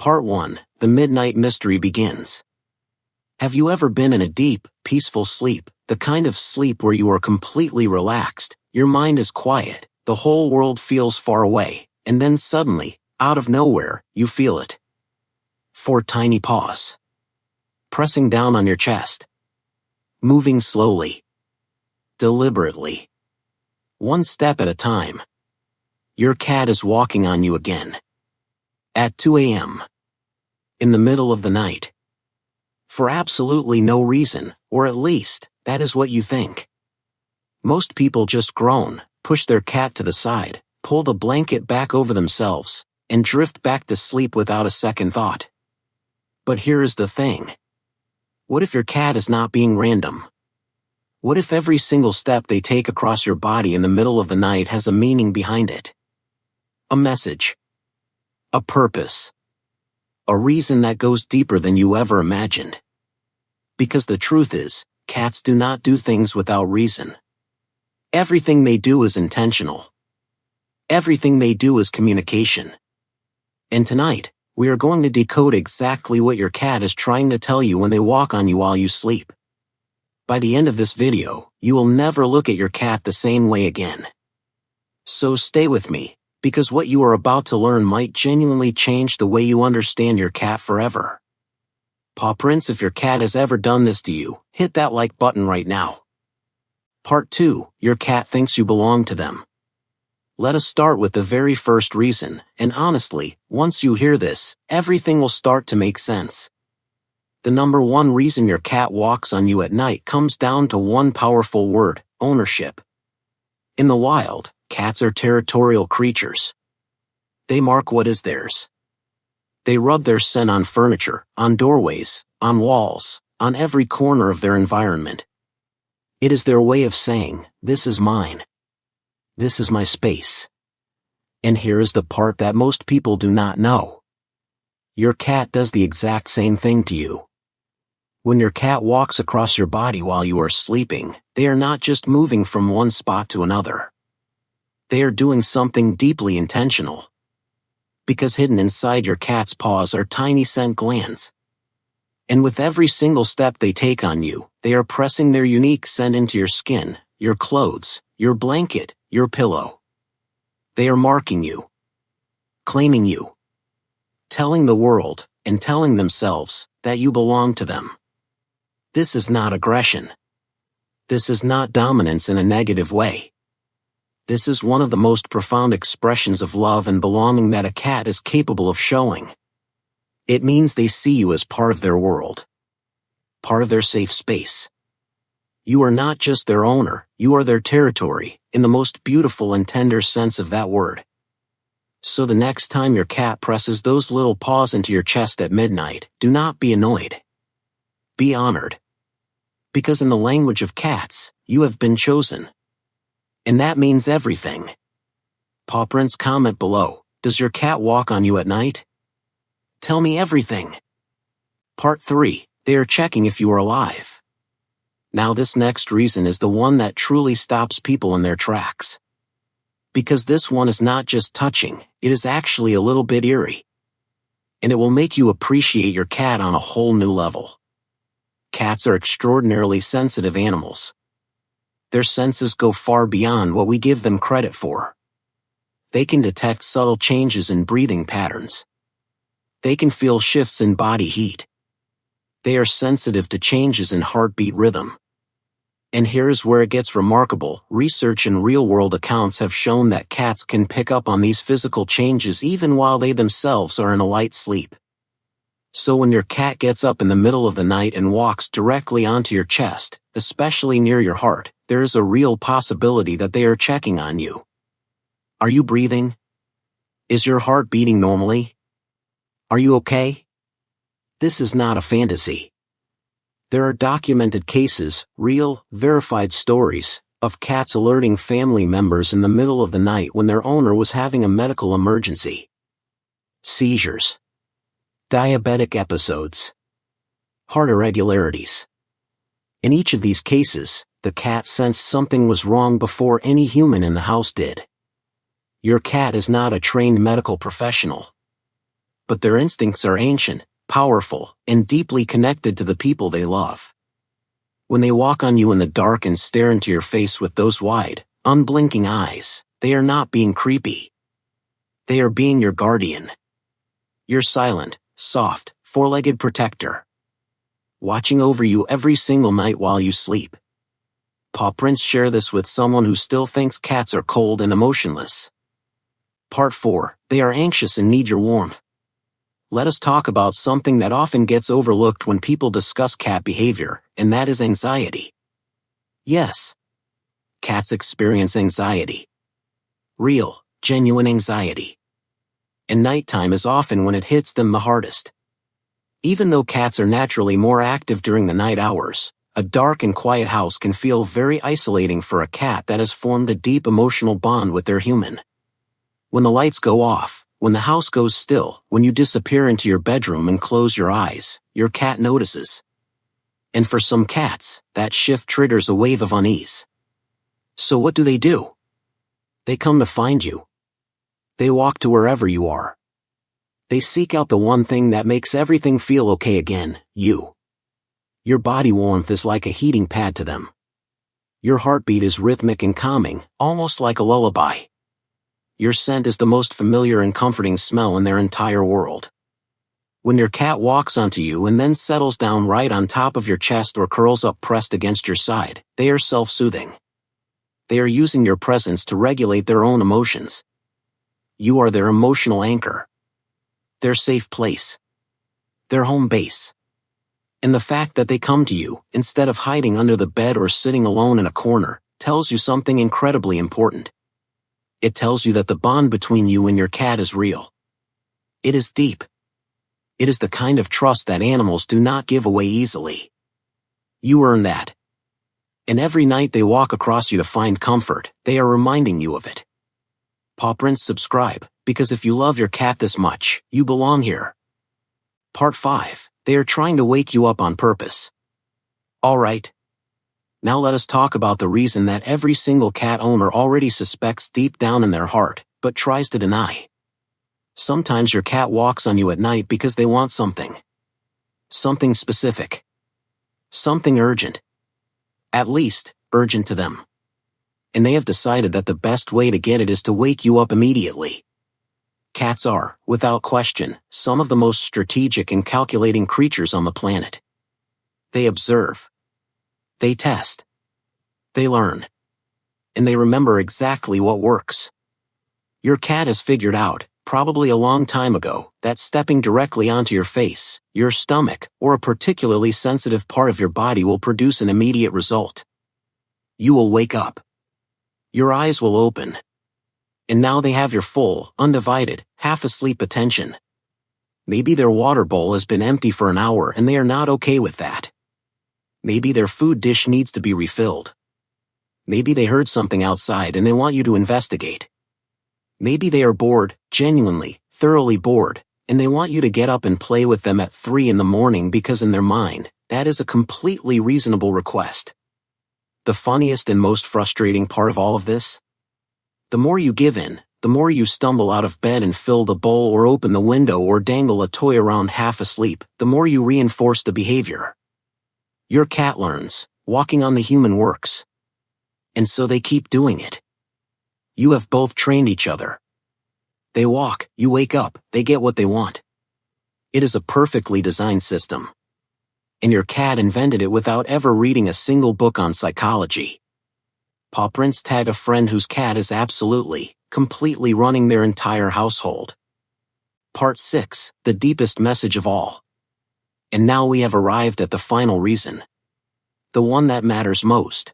Part 1, The Midnight Mystery begins. Have you ever been in a deep, peaceful sleep, the kind of sleep where you are completely relaxed, your mind is quiet, the whole world feels far away, and then suddenly, out of nowhere, you feel it? 4 tiny paws. Pressing down on your chest. Moving slowly. Deliberately. One step at a time. Your cat is walking on you again. At 2 a.m. In the middle of the night. For absolutely no reason, or at least, that is what you think. Most people just groan, push their cat to the side, pull the blanket back over themselves, and drift back to sleep without a second thought. But here is the thing. What if your cat is not being random? What if every single step they take across your body in the middle of the night has a meaning behind it? A message. A purpose. A reason that goes deeper than you ever imagined. Because the truth is, cats do not do things without reason. Everything they do is intentional. Everything they do is communication. And tonight, we are going to decode exactly what your cat is trying to tell you when they walk on you while you sleep. By the end of this video, you will never look at your cat the same way again. So stay with me, because what you are about to learn might genuinely change the way you understand your cat forever. Paw prints, if your cat has ever done this to you, hit that like button right now. Part 2, your cat thinks you belong to them. Let us start with the very first reason, and honestly, once you hear this, everything will start to make sense. The number one reason your cat walks on you at night comes down to one powerful word: ownership. In the wild, cats are territorial creatures. They mark what is theirs. They rub their scent on furniture, on doorways, on walls, on every corner of their environment. It is their way of saying, "This is mine. This is my space." And here is the part that most people do not know. Your cat does the exact same thing to you. When your cat walks across your body while you are sleeping, they are not just moving from one spot to another. They are doing something deeply intentional. Because hidden inside your cat's paws are tiny scent glands. And with every single step they take on you, they are pressing their unique scent into your skin, your clothes, your blanket, your pillow. They are marking you. Claiming you. Telling the world, and telling themselves, that you belong to them. This is not aggression. This is not dominance in a negative way. This is one of the most profound expressions of love and belonging that a cat is capable of showing. It means they see you as part of their world. Part of their safe space. You are not just their owner, you are their territory, in the most beautiful and tender sense of that word. So the next time your cat presses those little paws into your chest at midnight, do not be annoyed. Be honored. Because in the language of cats, you have been chosen. And that means everything. Paw prints, comment below. Does your cat walk on you at night? Tell me everything. Part 3, they are checking if you are alive. Now this next reason is the one that truly stops people in their tracks. Because this one is not just touching, it is actually a little bit eerie. And it will make you appreciate your cat on a whole new level. Cats are extraordinarily sensitive animals. Their senses go far beyond what we give them credit for. They can detect subtle changes in breathing patterns. They can feel shifts in body heat. They are sensitive to changes in heartbeat rhythm. And here is where it gets remarkable. Research and real-world accounts have shown that cats can pick up on these physical changes even while they themselves are in a light sleep. So when your cat gets up in the middle of the night and walks directly onto your chest, especially near your heart, there is a real possibility that they are checking on you. Are you breathing? Is your heart beating normally? Are you okay? This is not a fantasy. There are documented cases, real, verified stories, of cats alerting family members in the middle of the night when their owner was having a medical emergency. Seizures. Diabetic episodes. Heart irregularities. In each of these cases, the cat sensed something was wrong before any human in the house did. Your cat is not a trained medical professional. but their instincts are ancient, powerful, and deeply connected to the people they love. When they walk on you in the dark and stare into your face with those wide, unblinking eyes, they are not being creepy. They are being your guardian. Your silent, soft, four-legged protector. Watching over you every single night while you sleep. Paw prints share this with someone who still thinks cats are cold and emotionless. Part 4. They are anxious and need your warmth. Let us talk about something that often gets overlooked when people discuss cat behavior, and that is anxiety. Yes. Cats experience anxiety. Real, genuine anxiety. And nighttime is often when it hits them the hardest. Even though cats are naturally more active during the night hours, a dark and quiet house can feel very isolating for a cat that has formed a deep emotional bond with their human. When the lights go off, when the house goes still, when you disappear into your bedroom and close your eyes, your cat notices. And for some cats, that shift triggers a wave of unease. So what do? They come to find you. They walk to wherever you are. They seek out the one thing that makes everything feel okay again, you. Your body warmth is like a heating pad to them. Your heartbeat is rhythmic and calming, almost like a lullaby. Your scent is the most familiar and comforting smell in their entire world. When your cat walks onto you and then settles down right on top of your chest or curls up pressed against your side, they are self-soothing. They are using your presence to regulate their own emotions. You are their emotional anchor. Their safe place. Their home base. And the fact that they come to you, instead of hiding under the bed or sitting alone in a corner, tells you something incredibly important. It tells you that the bond between you and your cat is real. It is deep. It is the kind of trust that animals do not give away easily. You earn that. And every night they walk across you to find comfort, they are reminding you of it. Paw Prints subscribe, because if you love your cat this much, you belong here. Part 5. They are trying to wake you up on purpose. Alright. Now let us talk about the reason that every single cat owner already suspects deep down in their heart, but tries to deny. Sometimes your cat walks on you at night because they want something. Something specific. Something urgent. At least, urgent to them. And they have decided that the best way to get it is to wake you up immediately. Cats are, without question, some of the most strategic and calculating creatures on the planet. They observe. They test. They learn. And they remember exactly what works. Your cat has figured out, probably a long time ago, that stepping directly onto your face, your stomach, or a particularly sensitive part of your body will produce an immediate result. You will wake up. Your eyes will open. And now they have your full, undivided, half-asleep attention. Maybe their water bowl has been empty for an hour and they are not okay with that. Maybe their food dish needs to be refilled. Maybe they heard something outside and they want you to investigate. Maybe they are bored, genuinely, thoroughly bored, and they want you to get up and play with them at 3 in the morning because in their mind, that is a completely reasonable request. The funniest and most frustrating part of all of this? The more you give in, the more you stumble out of bed and fill the bowl or open the window or dangle a toy around half asleep, the more you reinforce the behavior. Your cat learns, walking on the human works. And so they keep doing it. You have both trained each other. They walk, you wake up, they get what they want. It is a perfectly designed system. And your cat invented it without ever reading a single book on psychology. Paw Prints tag a friend whose cat is absolutely, completely running their entire household. Part 6, the deepest message of all. And now we have arrived at the final reason. The one that matters most.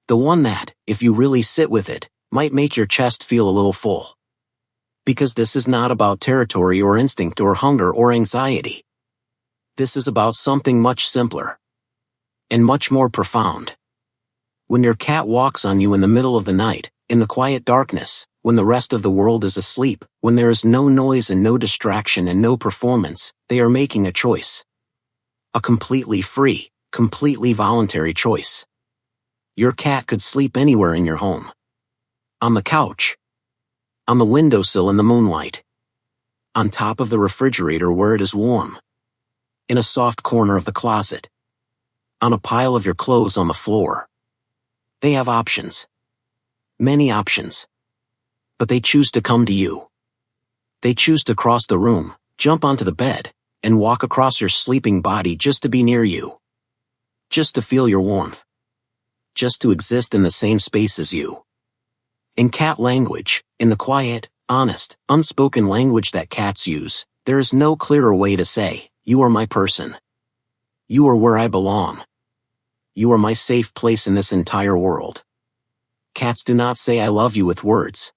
The one that, if you really sit with it, might make your chest feel a little full. Because this is not about territory or instinct or hunger or anxiety. This is about something much simpler. And much more profound. When your cat walks on you in the middle of the night, in the quiet darkness, when the rest of the world is asleep, when there is no noise and no distraction and no performance, they are making a choice. A completely free, completely voluntary choice. Your cat could sleep anywhere in your home. On the couch. On the windowsill in the moonlight. On top of the refrigerator where it is warm. In a soft corner of the closet. On a pile of your clothes on the floor. They have options. Many options. But they choose to come to you. They choose to cross the room, jump onto the bed, and walk across your sleeping body just to be near you. Just to feel your warmth. Just to exist in the same space as you. In cat language, in the quiet, honest, unspoken language that cats use, there is no clearer way to say, "You are my person. You are where I belong. You are my safe place in this entire world." Cats do not say "I love you" with words.